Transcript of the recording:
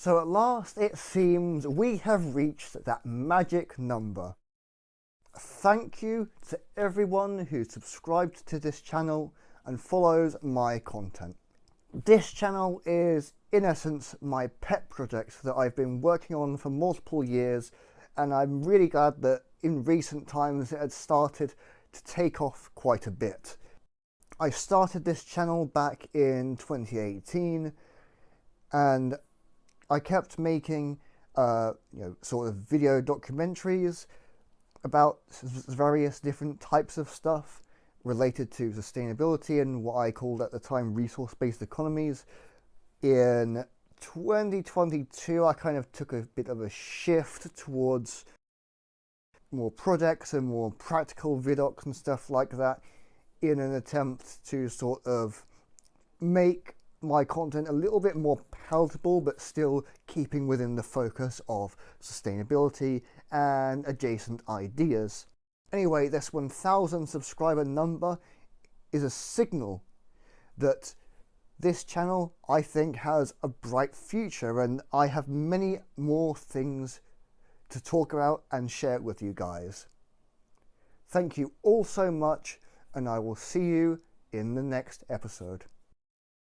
So at last it seems we have reached that magic number. Thank you to everyone who subscribed to this channel and follows my content. This channel is in essence my pet project that I've been working on for multiple years, and I'm really glad that in recent times it had started to take off quite a bit. I started this channel back in 2018 and I kept making sort of video documentaries about various different types of stuff related to sustainability and what I called at the time resource-based economies. In 2022 I kind of took a bit of a shift towards more projects and more practical vidocs and stuff like that, in an attempt to sort of make my content a little bit more palatable but still keeping within the focus of sustainability and adjacent ideas. Anyway, this 1,000 subscriber number is a signal that this channel, I think, has a bright future, and I have many more things to talk about and share with you guys. Thank you all so much, and I will see you in the next episode.